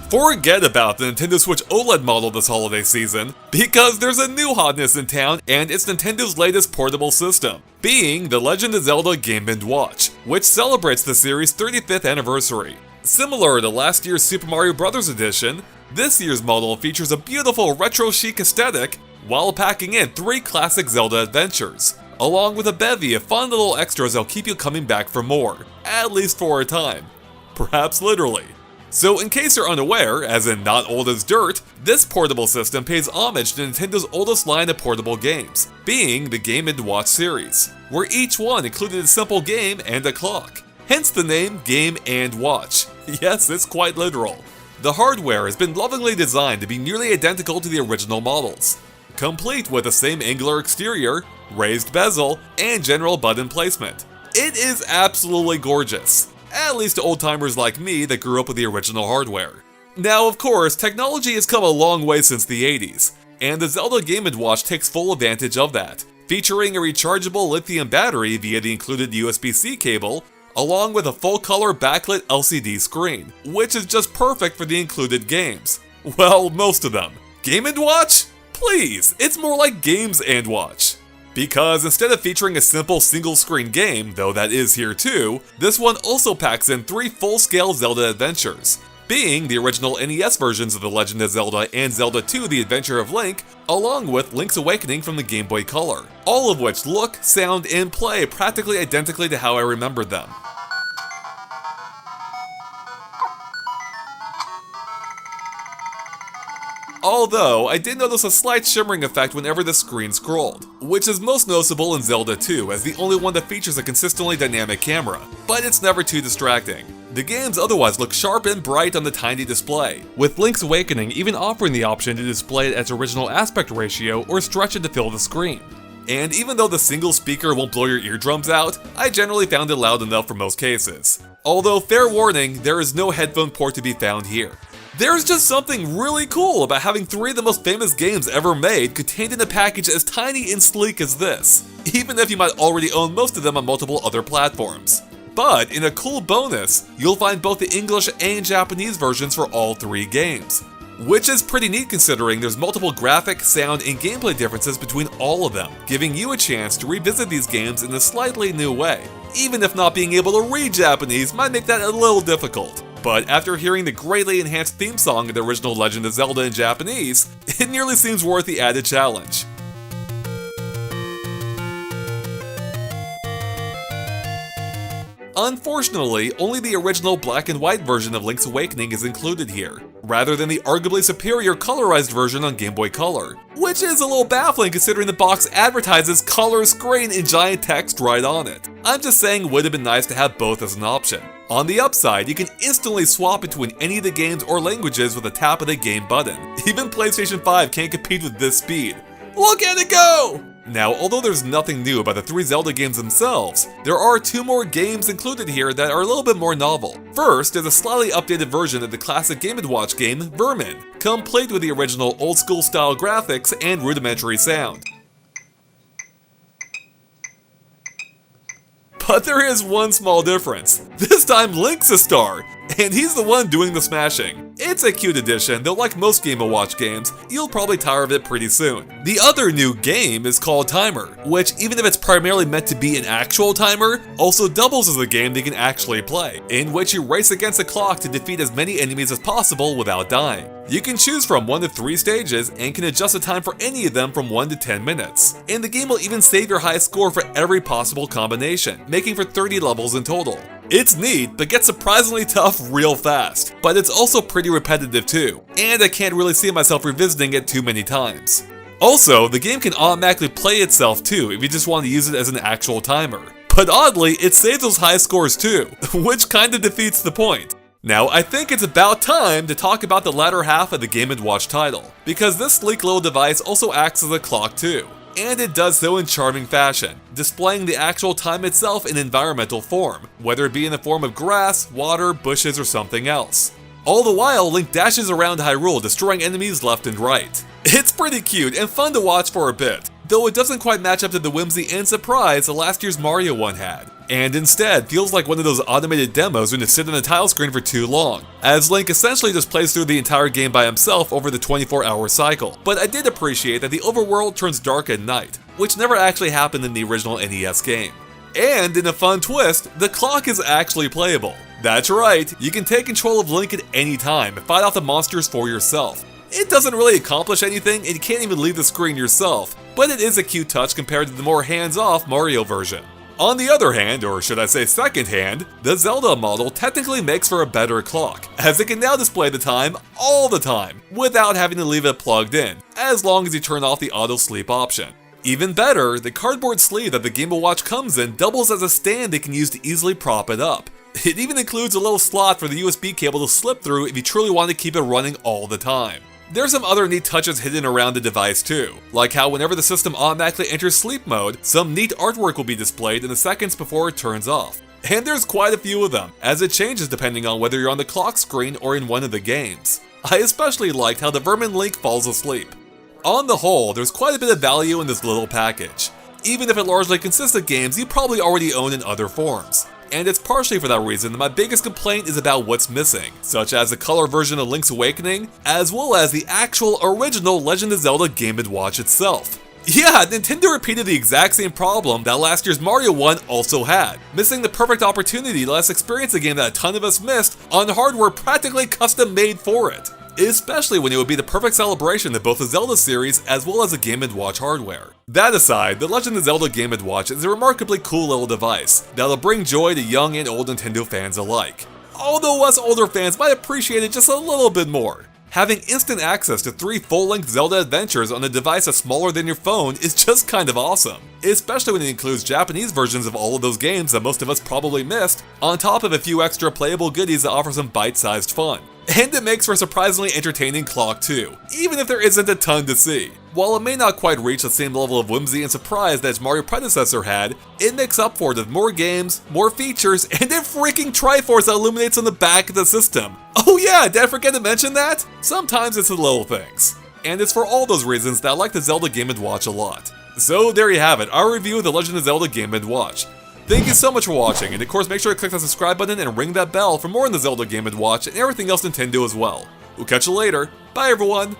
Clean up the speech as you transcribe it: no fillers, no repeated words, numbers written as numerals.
Forget about the Nintendo Switch OLED model this holiday season, because there's a new hotness in town, and it's Nintendo's latest portable system, being the Legend of Zelda Game & Watch, which celebrates the series' 35th anniversary. Similar to last year's Super Mario Bros. Edition, this year's model features a beautiful retro-chic aesthetic while packing in 3 classic Zelda adventures, along with a bevy of fun little extras that'll keep you coming back for more, at least for a time. Perhaps literally. So in case you're unaware, as in not old as dirt, this portable system pays homage to Nintendo's oldest line of portable games, being the Game & Watch series, where each one included a simple game and a clock. Hence the name Game & Watch. Yes, it's quite literal. The hardware has been lovingly designed to be nearly identical to the original models, complete with the same angular exterior, raised bezel, and general button placement. It is absolutely gorgeous. At least to old-timers like me that grew up with the original hardware. Now, of course, technology has come a long way since the 80s, and the Zelda Game & Watch takes full advantage of that, featuring a rechargeable lithium battery via the included USB-C cable, along with a full-color backlit LCD screen, which is just perfect for the included games. Well, most of them. Game & Watch? Please, it's more like Games & Watch. Because instead of featuring a simple single-screen game, though that is here too, this one also packs in 3 full-scale Zelda adventures, being the original NES versions of The Legend of Zelda and Zelda 2: The Adventure of Link, along with Link's Awakening from the Game Boy Color, all of which look, sound, and play practically identically to how I remembered them. Although, I did notice a slight shimmering effect whenever the screen scrolled, which is most noticeable in Zelda 2 as the only one that features a consistently dynamic camera, but it's never too distracting. The games otherwise look sharp and bright on the tiny display, with Link's Awakening even offering the option to display it at its original aspect ratio or stretch it to fill the screen. And even though the single speaker won't blow your eardrums out, I generally found it loud enough for most cases. Although, fair warning, there is no headphone port to be found here. There's just something really cool about having 3 of the most famous games ever made contained in a package as tiny and sleek as this, even if you might already own most of them on multiple other platforms. But in a cool bonus, you'll find both the English and Japanese versions for all 3 games, which is pretty neat considering there's multiple graphic, sound, and gameplay differences between all of them, giving you a chance to revisit these games in a slightly new way, even if not being able to read Japanese might make that a little difficult. But after hearing the greatly enhanced theme song of the original Legend of Zelda in Japanese, it nearly seems worth the added challenge. Unfortunately, only the original black and white version of Link's Awakening is included here, rather than the arguably superior colorized version on Game Boy Color, which is a little baffling considering the box advertises color screen in giant text right on it. I'm just saying it would have been nice to have both as an option. On the upside, you can instantly swap between any of the games or languages with a tap of the game button. Even PlayStation 5 can't compete with this speed. Look at it go! Now, although there's nothing new about the 3 Zelda games themselves, there are 2 more games included here that are a little bit more novel. First is a slightly updated version of the classic Game & Watch game, Vermin, complete with the original old-school style graphics and rudimentary sound. But there is one small difference. This time Link's a star, and he's the one doing the smashing. It's a cute addition, though like most Game & Watch games, you'll probably tire of it pretty soon. The other new game is called Timer, which even if it's primarily meant to be an actual timer, also doubles as a game that you can actually play, in which you race against a clock to defeat as many enemies as possible without dying. You can choose from 1 to 3 stages and can adjust the time for any of them from 1 to 10 minutes. And the game will even save your highest score for every possible combination, making for 30 levels in total. It's neat, but gets surprisingly tough real fast, but it's also pretty repetitive too, and I can't really see myself revisiting it too many times. Also, the game can automatically play itself too if you just want to use it as an actual timer. But oddly, it saves those high scores too, which kind of defeats the point. Now, I think it's about time to talk about the latter half of the Game & Watch title, because this sleek little device also acts as a clock too. And it does so in charming fashion, displaying the actual time itself in environmental form, whether it be in the form of grass, water, bushes, or something else. All the while, Link dashes around Hyrule, destroying enemies left and right. It's pretty cute and fun to watch for a bit, though it doesn't quite match up to the whimsy and surprise the last year's Mario one had. and instead feels like one of those automated demos when you sit on a tile screen for too long, as Link essentially just plays through the entire game by himself over the 24-hour cycle. But I did appreciate that the overworld turns dark at night, which never actually happened in the original NES game. And in a fun twist, the clock is actually playable. That's right, you can take control of Link at any time and fight off the monsters for yourself. It doesn't really accomplish anything and you can't even leave the screen yourself, but it is a cute touch compared to the more hands-off Mario version. On the other hand, or should I say second hand, the Zelda model technically makes for a better clock, as it can now display the time all the time, without having to leave it plugged in, as long as you turn off the auto sleep option. Even better, the cardboard sleeve that the Game & Watch comes in doubles as a stand they can use to easily prop it up. It even includes a little slot for the USB cable to slip through if you truly want to keep it running all the time. There's some other neat touches hidden around the device too, like how whenever the system automatically enters sleep mode, some neat artwork will be displayed in the seconds before it turns off. And there's quite a few of them, as it changes depending on whether you're on the clock screen or in one of the games. I especially liked how the Vermin Link falls asleep. On the whole, there's quite a bit of value in this little package, even if it largely consists of games you probably already own in other forms. And it's partially for that reason that my biggest complaint is about what's missing, such as the color version of Link's Awakening, as well as the actual original Legend of Zelda Game & Watch itself. Yeah, Nintendo repeated the exact same problem that last year's Mario 1 also had, missing the perfect opportunity to let us experience a game that a ton of us missed on hardware practically custom made for it. Especially when it would be the perfect celebration of both the Zelda series as well as the Game & Watch hardware. That aside, the Legend of Zelda Game & Watch is a remarkably cool little device that'll bring joy to young and old Nintendo fans alike. Although us older fans might appreciate it just a little bit more. Having instant access to 3 full-length Zelda adventures on a device that's smaller than your phone is just kind of awesome, especially when it includes Japanese versions of all of those games that most of us probably missed, on top of a few extra playable goodies that offer some bite-sized fun. And it makes for a surprisingly entertaining clock too, even if there isn't a ton to see. While it may not quite reach the same level of whimsy and surprise that its Mario predecessor had, it makes up for it with more games, more features, and a freaking Triforce that illuminates on the back of the system. Oh yeah, did I forget to mention that? Sometimes it's the little things. And it's for all those reasons that I like the Zelda Game & Watch a lot. So there you have it, our review of the Legend of Zelda Game & Watch. Thank you so much for watching, and of course make sure to click that subscribe button and ring that bell for more on the Zelda Game & Watch and everything else Nintendo as well. We'll catch you later. Bye everyone!